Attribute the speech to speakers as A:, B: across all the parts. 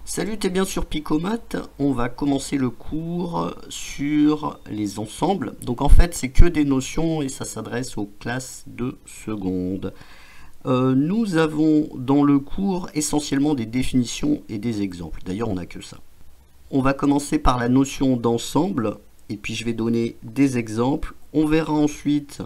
A: Salut, t'es bien sur Picomat. On va commencer le cours sur les ensembles. Donc en fait, c'est que des notions et ça s'adresse aux classes de seconde. Nous avons dans le cours essentiellement des définitions et des exemples. D'ailleurs, on n'a que ça. On va commencer par la notion d'ensemble et puis je vais donner des exemples. On verra ensuite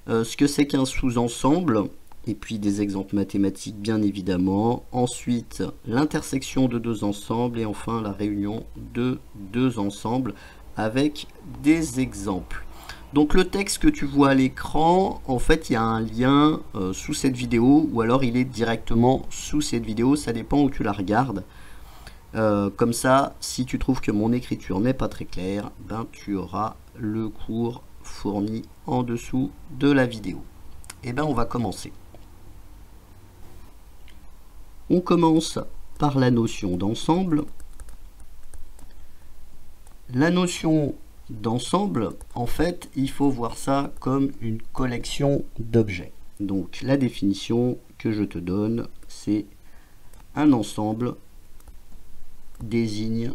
A: ce que c'est qu'un sous-ensemble. Et puis des exemples mathématiques bien évidemment. Ensuite, l'intersection de deux ensembles et enfin la réunion de deux ensembles avec des exemples. Donc le texte que tu vois à l'écran, en fait il y a un lien sous cette vidéo ou alors il est directement sous cette vidéo, ça dépend où tu la regardes. Comme ça, si tu trouves que mon écriture n'est pas très claire, ben, tu auras le cours fourni en dessous de la vidéo. Et ben on va commencer. On commence par la notion d'ensemble. La notion d'ensemble, en fait, il faut voir ça comme une collection d'objets. Donc la définition que je te donne, c'est un ensemble désigne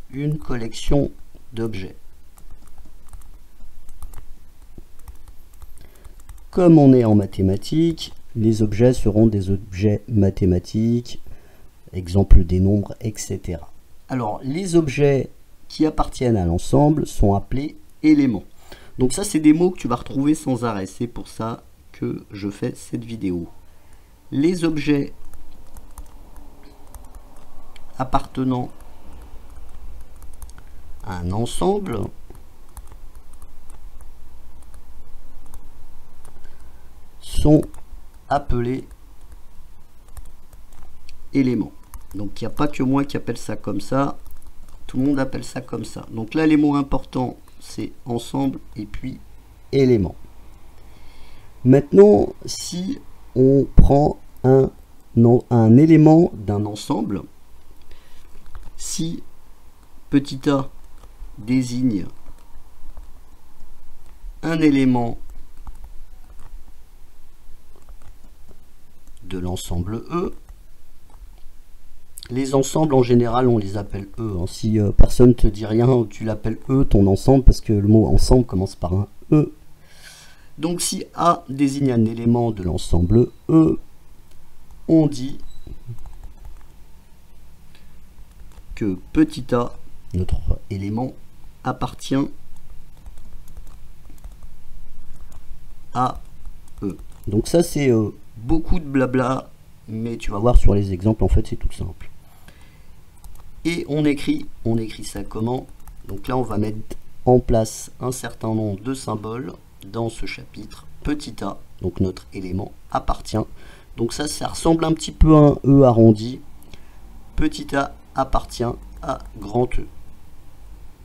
A: une collection d'objets. Comme on est en mathématiques, les objets seront des objets mathématiques, exemple des nombres, etc. Alors, les objets qui appartiennent à l'ensemble sont appelés éléments. Donc ça, c'est des mots que tu vas retrouver sans arrêt. C'est pour ça que je fais cette vidéo. Les objets appartenant à un ensemble sont appelés éléments. Donc il n'y a pas que moi qui appelle ça comme ça, tout le monde appelle ça comme ça. Donc là les mots importants c'est ensemble et puis élément. Maintenant si on prend un élément d'un ensemble, si petit a désigne un élément de l'ensemble E. Les ensembles en général on les appelle E. Si personne ne te dit rien, tu l'appelles E ton ensemble parce que le mot ensemble commence par un E. Donc si A désigne un élément de l'ensemble E, on dit que petit a, notre élément, appartient à E. Donc ça c'est beaucoup de blabla, mais tu vas voir sur les exemples, en fait, c'est tout simple. Et on écrit ça comment? Donc là, on va mettre en place un certain nombre de symboles dans ce chapitre. Petit a, donc notre élément, appartient. Donc ça ressemble un petit peu à un E arrondi. Petit a appartient à grand E.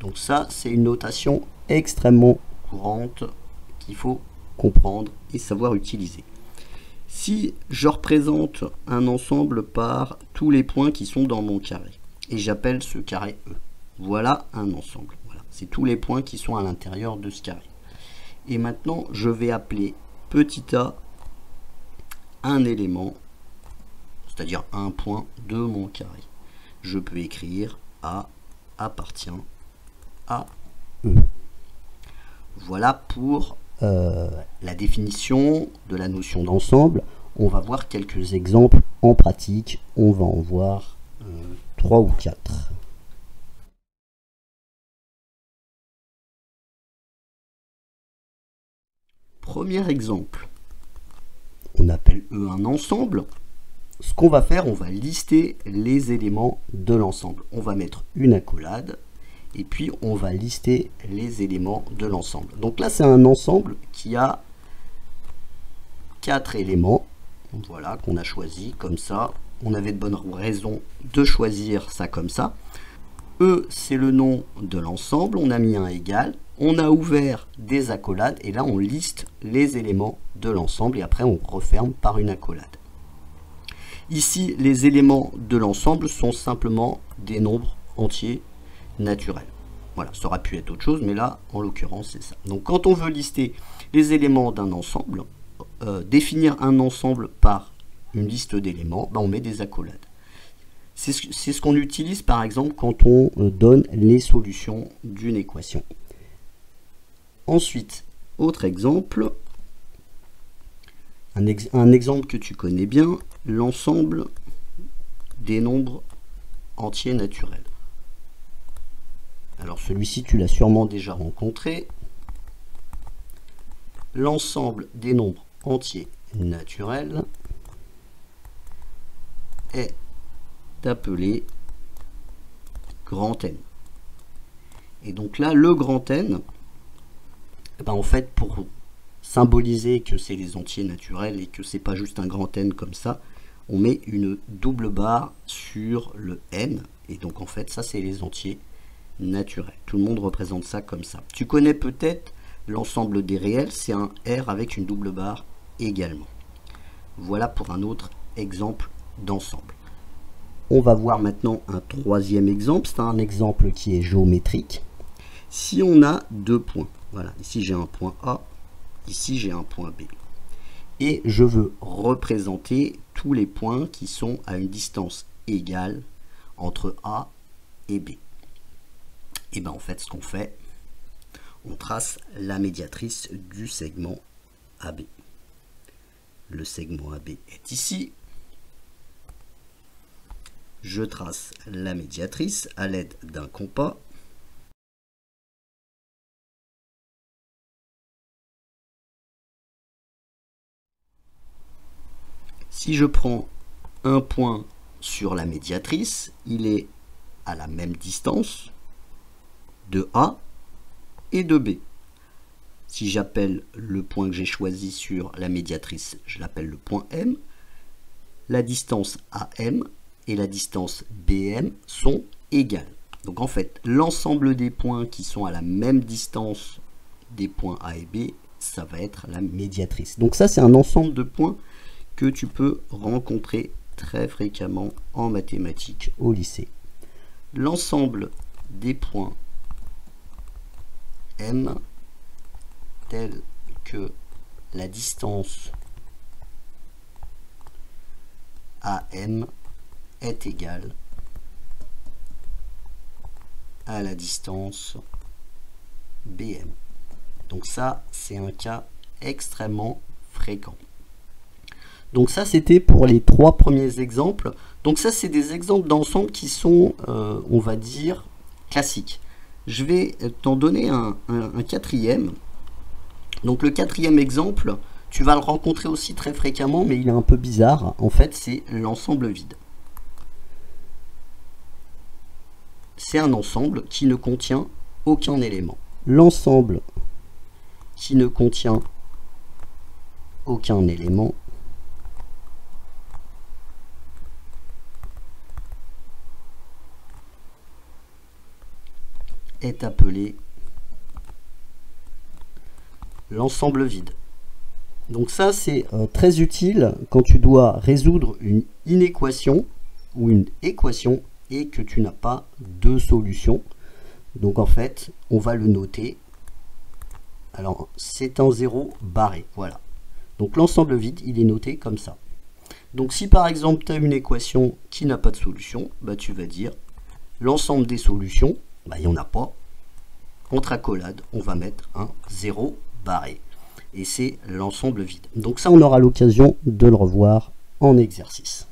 A: Donc ça, c'est une notation extrêmement courante qu'il faut comprendre et savoir utiliser. Si je représente un ensemble par tous les points qui sont dans mon carré, et j'appelle ce carré E, voilà un ensemble. Voilà. C'est tous les points qui sont à l'intérieur de ce carré. Et maintenant, je vais appeler petit a un élément, c'est-à-dire un point de mon carré. Je peux écrire A appartient à E. Voilà pour la définition de la notion d'ensemble. On va voir quelques exemples en pratique. On va en voir 3 ou 4. Premier exemple. On appelle E un ensemble. Ce qu'on va faire, on va lister les éléments de l'ensemble. On va mettre une accolade. Et puis on va lister les éléments de l'ensemble. Donc là c'est un ensemble qui a 4 éléments, voilà, qu'on a choisi comme ça. On avait de bonnes raisons de choisir ça comme ça. E c'est le nom de l'ensemble, on a mis un égal, on a ouvert des accolades et là on liste les éléments de l'ensemble et après on referme par une accolade. Ici les éléments de l'ensemble sont simplement des nombres entiers naturel. Voilà, ça aurait pu être autre chose, mais là, en l'occurrence, c'est ça. Donc, quand on veut lister les éléments d'un ensemble, définir un ensemble par une liste d'éléments, on met des accolades. C'est ce qu'on utilise par exemple quand on donne les solutions d'une équation. Ensuite, autre exemple, un exemple que tu connais bien, l'ensemble des nombres entiers naturels. Alors celui-ci, tu l'as sûrement déjà rencontré. L'ensemble des nombres entiers naturels est appelé grand N. Et donc là, le grand N, en fait, pour symboliser que c'est les entiers naturels et que c'est pas juste un grand N comme ça, on met une double barre sur le N. Et donc en fait, ça c'est les entiers naturels. Tout le monde représente ça comme ça. Tu connais peut-être l'ensemble des réels, c'est un R avec une double barre également. Voilà pour un autre exemple d'ensemble. On va voir maintenant un troisième exemple. C'est un exemple qui est géométrique. Si on a deux points, voilà, ici j'ai un point A, ici j'ai un point B. Et je veux représenter tous les points qui sont à une distance égale entre A et B. Et bien en fait, ce qu'on fait, on trace la médiatrice du segment AB. Le segment AB est ici. Je trace la médiatrice à l'aide d'un compas. Si je prends un point sur la médiatrice, il est à la même distance de A et de B. Si j'appelle le point que j'ai choisi sur la médiatrice, je l'appelle le point M, la distance AM et la distance BM sont égales. Donc en fait, l'ensemble des points qui sont à la même distance des points A et B, ça va être la médiatrice. Donc ça, c'est un ensemble de points que tu peux rencontrer très fréquemment en mathématiques au lycée. L'ensemble des points M tel que la distance AM est égale à la distance BM. Donc ça, c'est un cas extrêmement fréquent. Donc ça, c'était pour les trois premiers exemples. Donc ça, c'est des exemples d'ensemble qui sont, on va dire, classiques. Je vais t'en donner un quatrième. Donc le quatrième exemple, tu vas le rencontrer aussi très fréquemment, mais il est un peu bizarre. En fait, c'est l'ensemble vide. C'est un ensemble qui ne contient aucun élément. L'ensemble qui ne contient aucun élément est appelé l'ensemble vide. Donc ça, c'est très utile quand tu dois résoudre une inéquation ou une équation et que tu n'as pas de solution. Donc en fait, on va le noter. Alors, c'est un 0 barré. Voilà. Donc l'ensemble vide, il est noté comme ça. Donc si par exemple, tu as une équation qui n'a pas de solution, tu vas dire l'ensemble des solutions, il n'y en a pas. Entre accolades, on va mettre un 0 barré. Et c'est l'ensemble vide. Donc ça, on aura l'occasion de le revoir en exercice.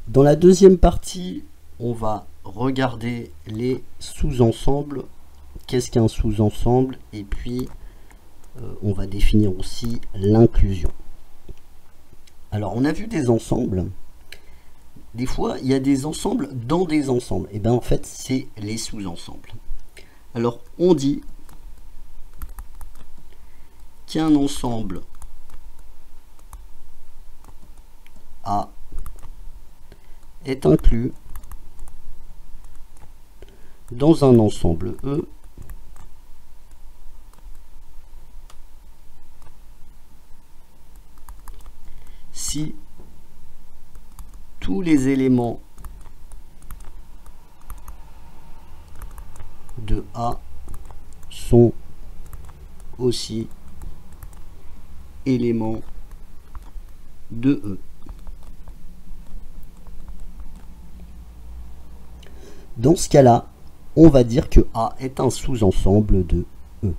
A: Dans la deuxième partie, on va regarder les sous-ensembles. Qu'est-ce qu'un sous-ensemble? Et puis, on va définir aussi l'inclusion. Alors, on a vu des ensembles. Des fois, il y a des ensembles dans des ensembles. Et bien, en fait, c'est les sous-ensembles. Alors, on dit qu'un ensemble A est inclus dans un ensemble E si tous les éléments de A sont aussi éléments de E. Dans ce cas-là, on va dire que A est un sous-ensemble de E.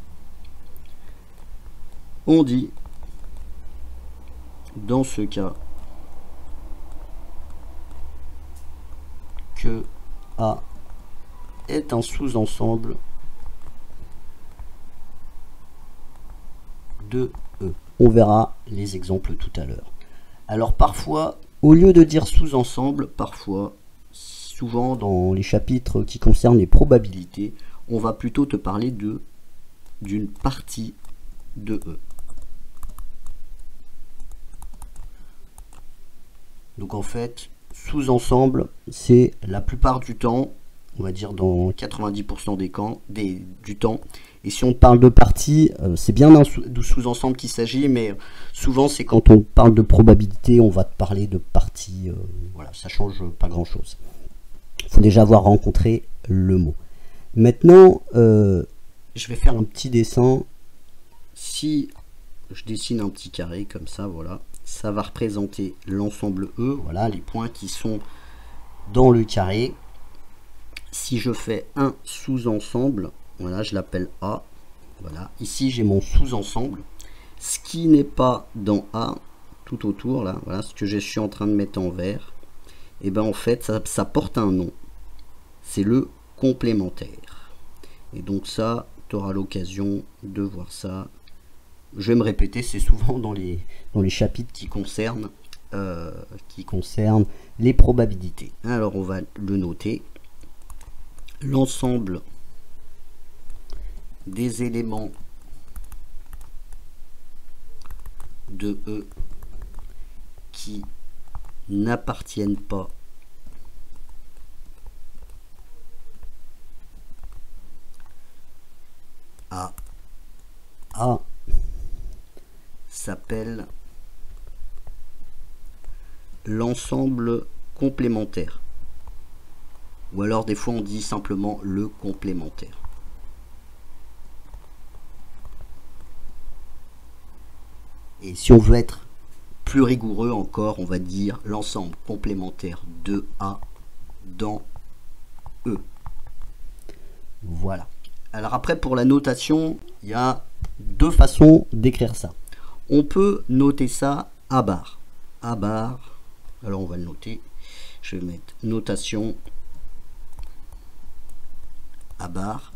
A: On dit, dans ce cas, que A est un sous-ensemble de E. On verra les exemples tout à l'heure. Alors parfois, au lieu de dire sous-ensemble, parfois, souvent dans les chapitres qui concernent les probabilités, on va plutôt te parler d'une partie de E. Donc en fait, sous-ensemble, c'est la plupart du temps, on va dire dans 90% du temps. Et si on parle de partie, c'est bien d'un sous-ensemble qu'il s'agit, mais souvent c'est quand on parle de probabilité, on va te parler de partie. Voilà, ça change pas grand-chose. Il faut déjà avoir rencontré le mot. Maintenant, je vais faire un petit dessin. Si je dessine un petit carré comme ça, voilà, ça va représenter l'ensemble E, voilà, les points qui sont dans le carré. Si je fais un sous-ensemble, voilà, je l'appelle A, voilà, ici j'ai mon sous-ensemble. Ce qui n'est pas dans A, tout autour, là, voilà, ce que je suis en train de mettre en vert, et ben en fait, ça porte un nom. C'est le complémentaire. Et donc ça, tu auras l'occasion de voir ça. Je vais me répéter, c'est souvent dans les chapitres qui concernent les probabilités. Alors on va le noter. L'ensemble des éléments de E qui n'appartiennent pas à A s'appelle l'ensemble complémentaire. Ou alors des fois on dit simplement le complémentaire. Et si on veut être plus rigoureux encore, on va dire l'ensemble complémentaire de A dans E. Voilà. Alors après, pour la notation, il y a deux façons d'écrire ça. On peut noter ça A bar. A bar, alors on va le noter. Je vais mettre notation A bar.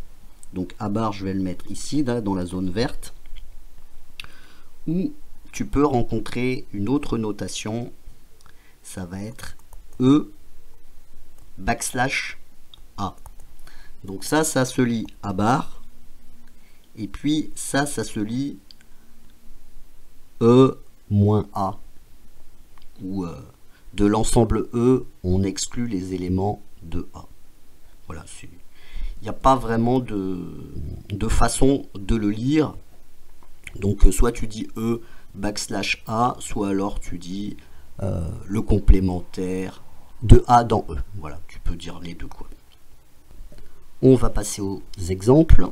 A: Donc A bar, je vais le mettre ici, là, dans la zone verte. Ou tu peux rencontrer une autre notation. Ça va être E backslash A. Donc ça se lit A bar. Et puis ça se lit E moins A. Ou de l'ensemble E, on exclut les éléments de A. Voilà, il n'y a pas vraiment de façon de le lire. Donc soit tu dis E backslash A, soit alors tu dis le complémentaire de A dans E. Voilà, tu peux dire les deux quoi. On va passer aux exemples.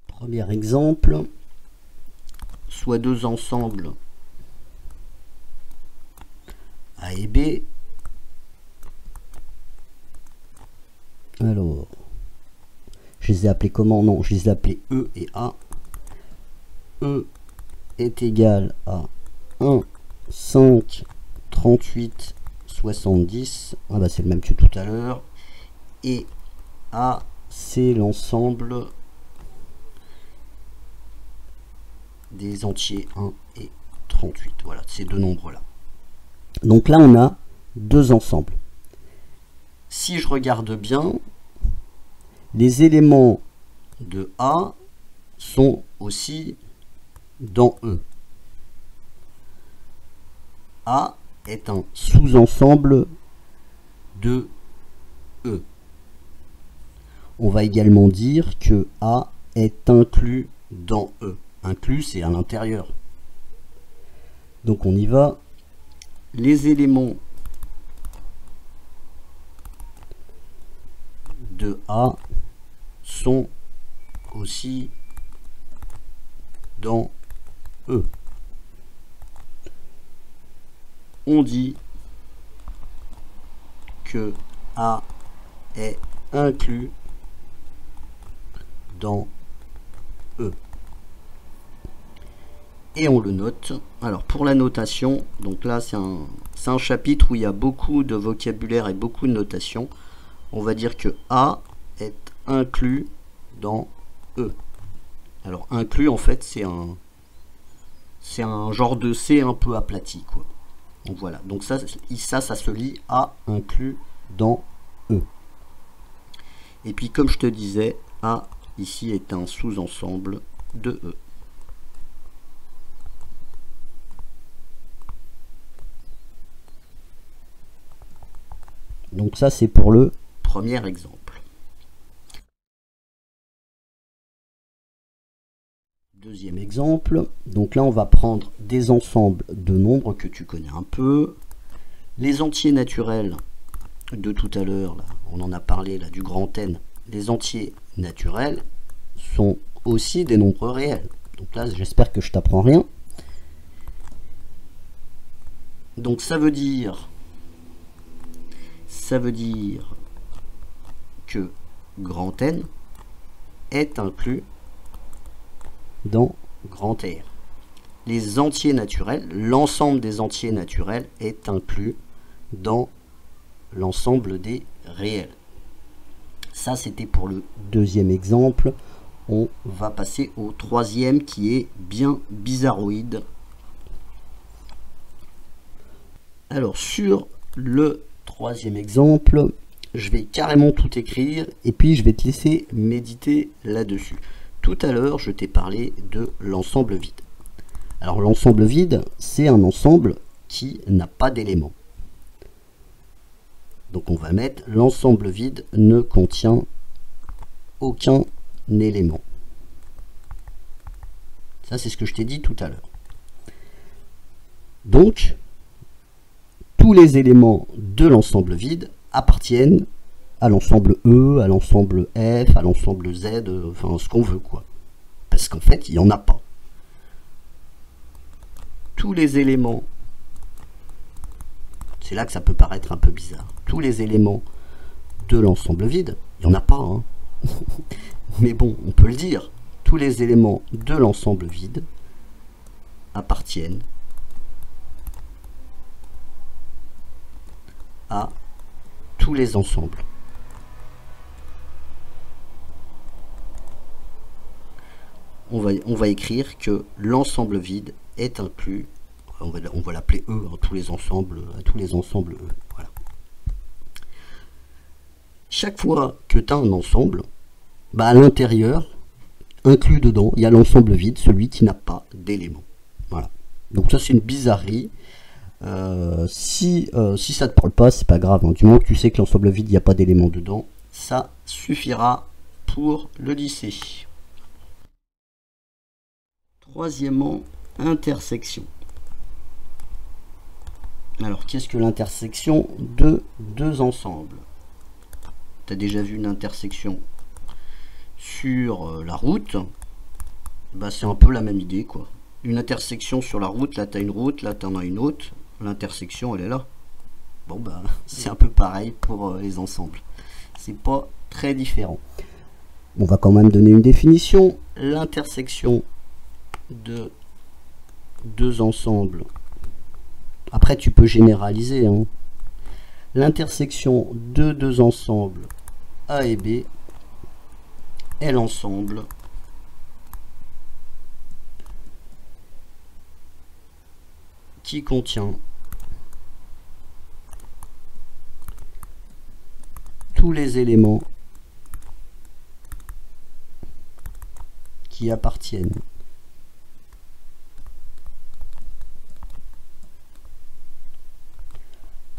A: Premier exemple, soit deux ensembles A et B. Alors, je les ai appelés comment? Non, je les ai appelés E et A. E est égal à 1, 5, 38, 70. Ah bah c'est le même que tout à l'heure. Et A, c'est l'ensemble des entiers 1 et 38. Voilà, ces deux nombres-là. Donc là, on a deux ensembles. Si je regarde bien, les éléments de A sont aussi dans E. A est un sous-ensemble de E. On va également dire que A est inclus dans E. Inclus, c'est à l'intérieur. Donc on y va. Les éléments de A sont aussi dans E. On dit que A est inclus dans E. Et on le note. Alors pour la notation, donc là c'est un chapitre où il y a beaucoup de vocabulaire et beaucoup de notation. On va dire que A est inclus dans E. Alors inclus en fait c'est un genre de C un peu aplati quoi. Donc voilà, donc ça se lit A inclus dans E. Et puis comme je te disais, A ici est un sous-ensemble de E. Donc ça c'est pour le premier exemple. Deuxième exemple, donc là on va prendre des ensembles de nombres que tu connais un peu. Les entiers naturels de tout à l'heure, on en a parlé là, du grand N. Les entiers naturels sont aussi des nombres réels. Donc là j'espère que je t'apprends rien. Donc ça veut dire que grand N est inclus dans grand R. Les entiers naturels, l'ensemble des entiers naturels est inclus dans l'ensemble des réels. Ça c'était pour le deuxième exemple. On va passer au troisième qui est bien bizarroïde. Alors sur le troisième exemple, je vais carrément tout écrire et puis je vais te laisser méditer là-dessus. Tout à l'heure, je t'ai parlé de l'ensemble vide. Alors l'ensemble vide, c'est un ensemble qui n'a pas d'éléments. Donc on va mettre l'ensemble vide ne contient aucun élément. Ça, c'est ce que je t'ai dit tout à l'heure. Donc, tous les éléments de l'ensemble vide appartiennent à l'ensemble E, à l'ensemble F, à l'ensemble Z, enfin ce qu'on veut quoi. Parce qu'en fait, il n'y en a pas. Tous les éléments, c'est là que ça peut paraître un peu bizarre, tous les éléments de l'ensemble vide, il n'y en a pas, hein. Mais bon, on peut le dire, tous les éléments de l'ensemble vide appartiennent à tous les ensembles. On va écrire que l'ensemble vide est inclus, on va l'appeler E, à tous les ensembles E. Voilà. Chaque fois que tu as un ensemble, bah à l'intérieur, inclus dedans, il y a l'ensemble vide, celui qui n'a pas d'éléments. Voilà. Donc ça c'est une bizarrerie. Si ça te parle pas, c'est pas grave, hein. Du moment que tu sais que l'ensemble vide, il n'y a pas d'éléments dedans, ça suffira pour le lycée. Troisièmement, intersection. Alors, qu'est-ce que l'intersection de deux ensembles? Tu as déjà vu une intersection sur la route, bah, c'est un peu la même idée, quoi. Une intersection sur la route, là tu as une route, là tu en as une autre, l'intersection elle est là. Bon bah c'est un peu pareil pour les ensembles. C'est pas très différent. On va quand même donner une définition. L'intersection de deux ensembles. Après tu peux généraliser, hein. L'intersection de deux ensembles A et B est l'ensemble qui contient tous les éléments qui appartiennent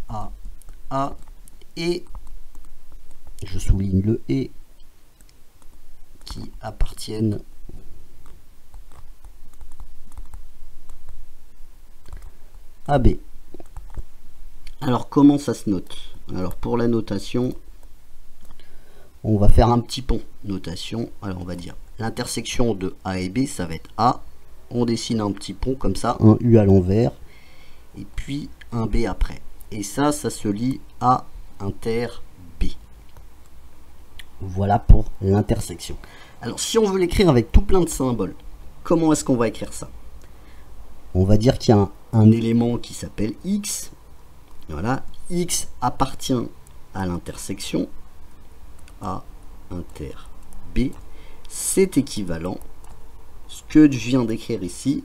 A: à A et, je souligne le et, qui appartiennent à B. Alors comment ça se note? Alors pour la notation, On va faire un petit pont. Notation, alors on va dire l'intersection de A et B, ça va être A. On dessine un petit pont comme ça, un U à l'envers, et puis un B après. Et ça se lie à inter B. Voilà pour l'intersection. Alors si on veut l'écrire avec tout plein de symboles, comment est-ce qu'on va écrire ça? On va dire qu'il y a un élément qui s'appelle X. Voilà, X appartient à l'intersection A inter B. C'est équivalent. Ce que je viens d'écrire ici,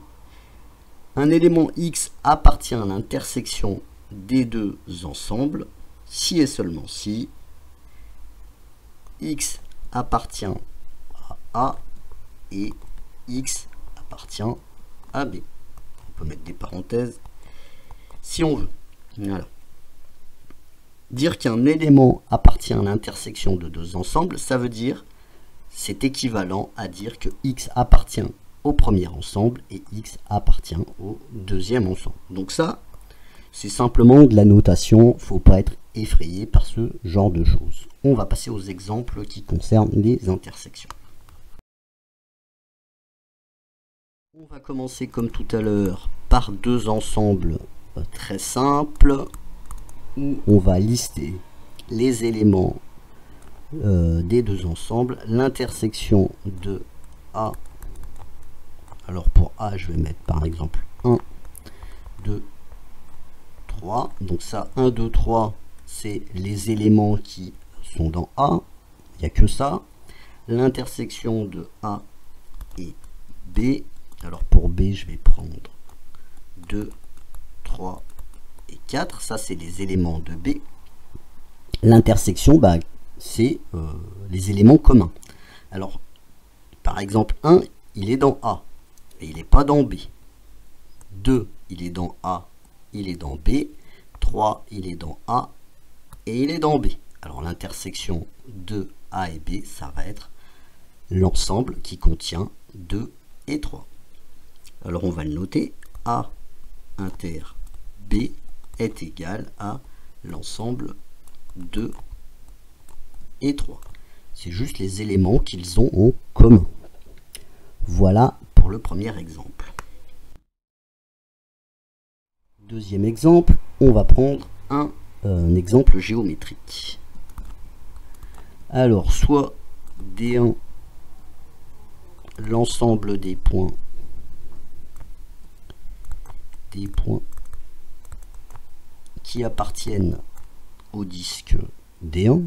A: un élément X appartient à l'intersection des deux ensembles, si et seulement si X appartient à A et X appartient à B. On peut mettre des parenthèses si on veut. Voilà. Dire qu'un élément appartient à l'intersection de deux ensembles, ça veut dire c'est équivalent à dire que X appartient au premier ensemble et X appartient au deuxième ensemble. Donc ça, c'est simplement de la notation, il ne faut pas être effrayé par ce genre de choses. On va passer aux exemples qui concernent les intersections. On va commencer comme tout à l'heure par deux ensembles très simples où on va lister les éléments des deux ensembles. L'intersection de A, alors pour A je vais mettre par exemple 1, 2, 3. Donc ça, 1, 2, 3, c'est les éléments qui sont dans A. Il n'y a que ça. L'intersection de A et B. Alors pour B, je vais prendre 2, 3 et 4. Ça, c'est les éléments de B. L'intersection, bah, c'est les éléments communs. Alors, par exemple, 1, il est dans A, mais il n'est pas dans B. 2, il est dans A, il est dans B. 3, il est dans A et il est dans B. Alors l'intersection de A et B, ça va être l'ensemble qui contient 2 et 3. Alors on va le noter. A inter B est égal à l'ensemble 2 et 3. C'est juste les éléments qu'ils ont en commun. Voilà pour le premier exemple. Deuxième exemple, on va prendre un exemple géométrique. Alors, soit D1, l'ensemble des points qui appartiennent au disque D1.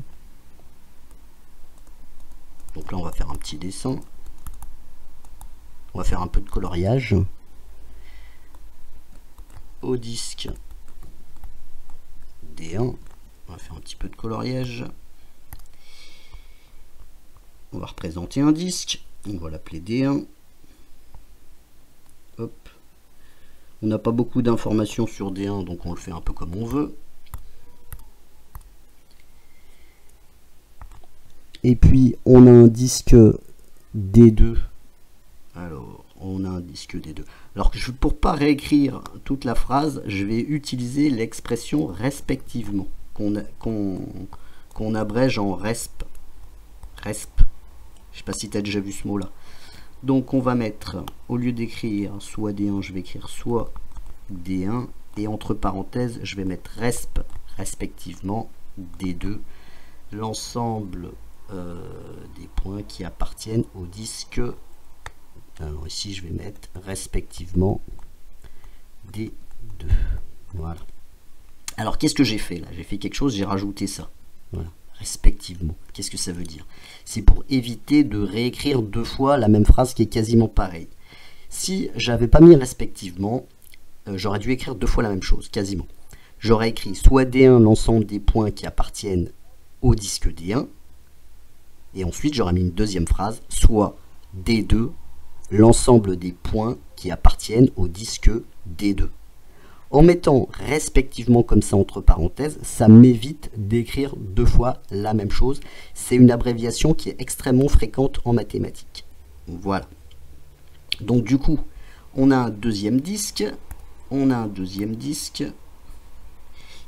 A: Donc là, on va faire un petit dessin. On va faire un peu de coloriage. Au disque D1, on va faire un petit peu de coloriage. On va représenter un disque, on va l'appeler D1. Hop. On n'a pas beaucoup d'informations sur D1, donc on le fait un peu comme on veut. Et puis on a un disque D2. Alors, on a un disque D2. Alors, pour pas réécrire toute la phrase, je vais utiliser l'expression respectivement, qu'on abrège en resp. Resp. Je sais pas si tu as déjà vu ce mot-là. Donc, on va mettre, au lieu d'écrire soit D1, je vais écrire soit D1. Et entre parenthèses, je vais mettre resp, respectivement, D2. L'ensemble des points qui appartiennent au disque. Alors ici, je vais mettre respectivement D2. Voilà. Alors, qu'est-ce que j'ai fait là? J'ai fait quelque chose, j'ai rajouté ça. Voilà. Respectivement. Qu'est-ce que ça veut dire? C'est pour éviter de réécrire deux fois la même phrase qui est quasiment pareille. Si j'avais pas mis respectivement, j'aurais dû écrire deux fois la même chose, quasiment. J'aurais écrit soit D1, l'ensemble des points qui appartiennent au disque D1. Et ensuite, j'aurais mis une deuxième phrase, soit D2, l'ensemble des points qui appartiennent au disque D2. En mettant respectivement comme ça entre parenthèses, ça m'évite d'écrire deux fois la même chose. C'est une abréviation qui est extrêmement fréquente en mathématiques. Voilà. Donc du coup, on a un deuxième disque. On a un deuxième disque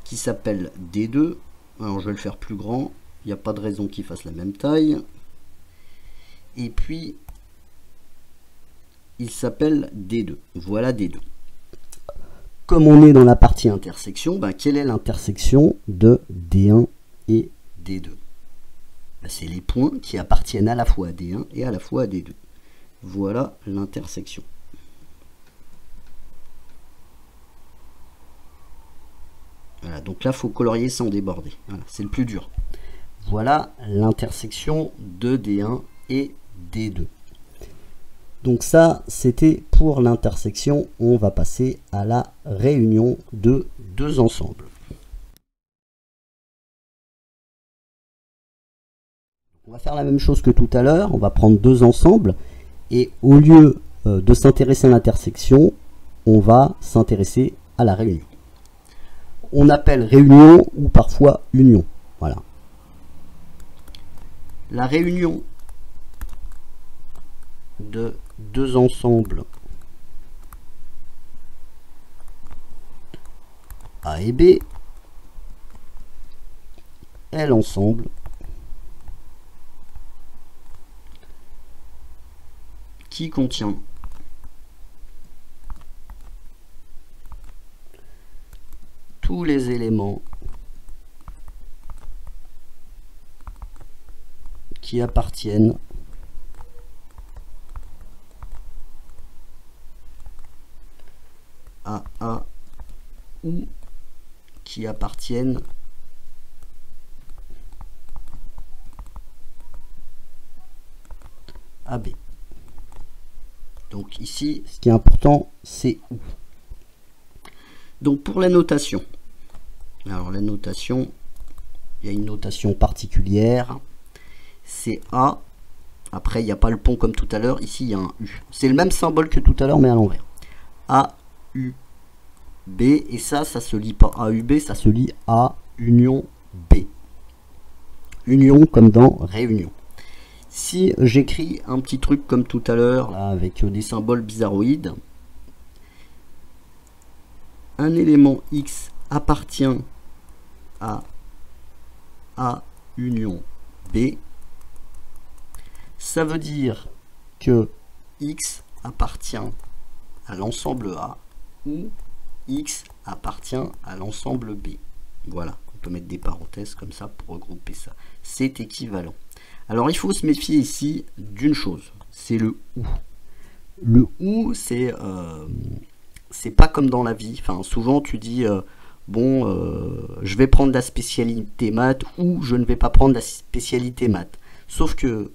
A: qui s'appelle D2. Alors je vais le faire plus grand. Il n'y a pas de raison qu'ils fassent la même taille. Et puis, il s'appelle D2. Voilà D2. Comme on est dans la partie intersection, quelle est l'intersection de D1 et D2? C'est les points qui appartiennent à la fois à D1 et à la fois à D2. Voilà l'intersection. Voilà, donc là, il faut colorier sans déborder. Voilà, c'est le plus dur. Voilà l'intersection de D1 et D2. Donc ça, c'était pour l'intersection. On va passer à la réunion de deux ensembles. On va faire la même chose que tout à l'heure. On va prendre deux ensembles. Et au lieu de s'intéresser à l'intersection, on va s'intéresser à la réunion. On appelle réunion ou parfois union. Voilà. La réunion de deux ensembles A et B est l'ensemble qui contient tous les éléments qui appartiennent à A ou qui appartiennent à B. Donc ici, ce qui est important, c'est où. Donc pour la notation, alors la notation, il y a une notation particulière, c'est A, après il n'y a pas le pont comme tout à l'heure, ici il y a un U. C'est le même symbole que tout à l'heure mais à l'envers. A, U, B, et ça se lit pas A, U, B, ça se lit A, union, B. Union comme dans réunion. Si j'écris un petit truc comme tout à l'heure, avec des symboles bizarroïdes, un élément X appartient à A union B, ça veut dire que X appartient à l'ensemble A ou X appartient à l'ensemble B. Voilà, on peut mettre des parenthèses comme ça pour regrouper ça. C'est équivalent. Alors il faut se méfier ici d'une chose, c'est le ou. Le ou, c'est pas comme dans la vie. Enfin, souvent tu dis je vais prendre la spécialité maths ou je ne vais pas prendre la spécialité maths. Sauf que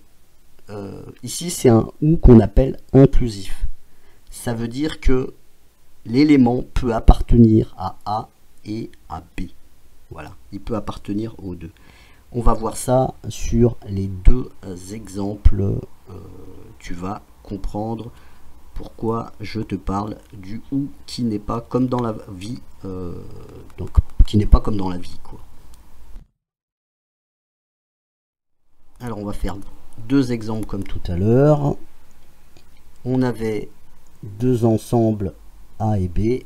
A: ici c'est un ou qu'on appelle inclusif. Ça veut dire que l'élément peut appartenir à A et à B. Voilà, il peut appartenir aux deux. On va voir ça sur les deux exemples. Tu vas comprendre pourquoi je te parle du ou qui n'est pas comme dans la vie. Donc, qui n'est pas comme dans la vie, quoi. Alors, on va faire deux exemples comme tout à l'heure. On avait deux ensembles A et B.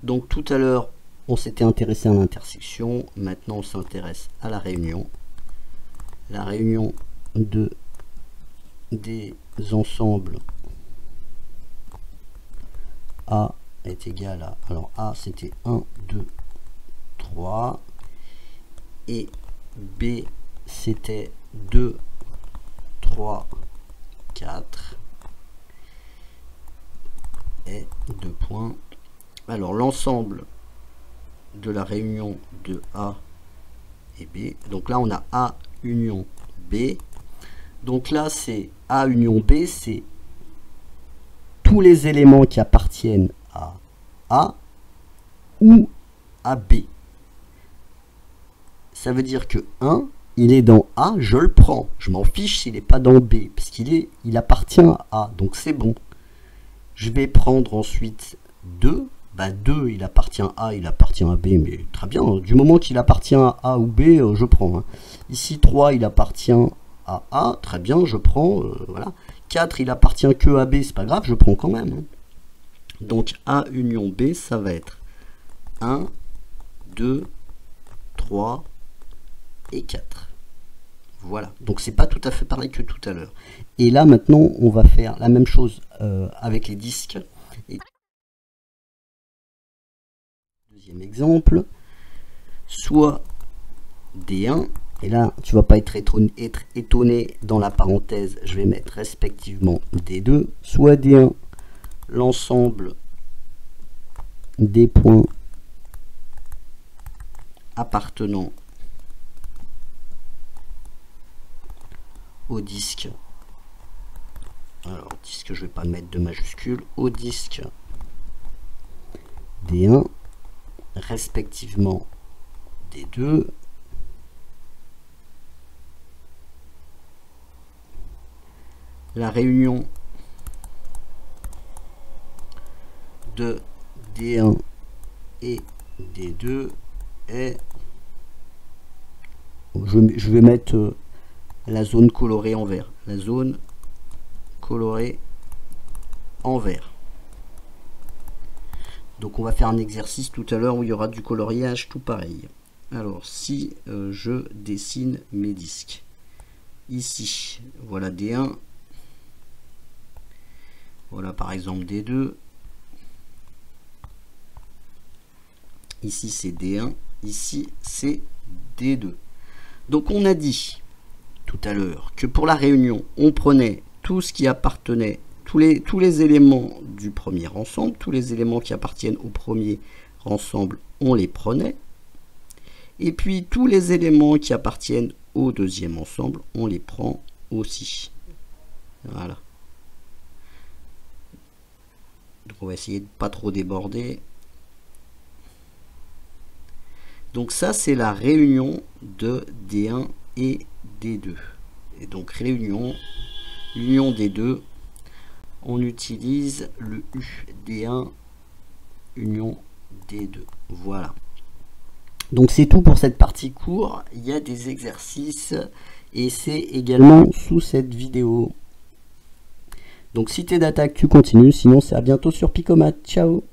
A: Donc, tout à l'heure, on s'était intéressé à l'intersection, maintenant on s'intéresse à la réunion. La réunion de des ensembles A est égal à, alors A c'était 1, 2, 3, et B c'était 2, 3, 4, et 2 points. Alors l'ensemble de la réunion de A et B. Donc là, on a A union B. Donc là, c'est A union B, c'est tous les éléments qui appartiennent à A ou à B. Ça veut dire que 1, il est dans A, je le prends. Je m'en fiche s'il n'est pas dans B, parce il appartient à A, donc c'est bon. Je vais prendre ensuite 2. 2, il appartient à A, il appartient à B, mais très bien. Du moment qu'il appartient à A ou B, je prends. Hein. Ici, 3, il appartient à A, très bien, je prends. Voilà. 4, il appartient que à B, c'est pas grave, je prends quand même. Hein. Donc, A union B, ça va être 1, 2, 3, et 4. Voilà, donc c'est pas tout à fait pareil que tout à l'heure. Et là maintenant on va faire la même chose avec les disques. Et deuxième exemple, soit D1, et là tu vas pas être étonné, dans la parenthèse je vais mettre respectivement D2, soit D1 l'ensemble des points appartenant au disque, alors disque je vais pas mettre de majuscule, au disque D1 respectivement D2 la réunion de D1 et D2 est, je vais mettre la zone colorée en vert, la zone colorée en vert. Donc on va faire un exercice tout à l'heure où il y aura du coloriage tout pareil. Alors si je dessine mes disques, ici voilà D1, voilà par exemple D2, ici c'est D1, ici c'est D2. Donc on a dit tout à l'heure que pour la réunion, on prenait tout ce qui appartenait, tous les éléments du premier ensemble, tous les éléments qui appartiennent au premier ensemble, on les prenait. Et puis tous les éléments qui appartiennent au deuxième ensemble, on les prend aussi. Voilà. Donc on va essayer de pas trop déborder. Donc ça c'est la réunion de D1 et D2. Et donc réunion, l'union des deux, on utilise le U, D1, union D2. Voilà. Donc c'est tout pour cette partie cours. Il y a des exercices et c'est également sous cette vidéo. Donc si t'es d'attaque, tu continues. Sinon c'est à bientôt sur Picomat. Ciao.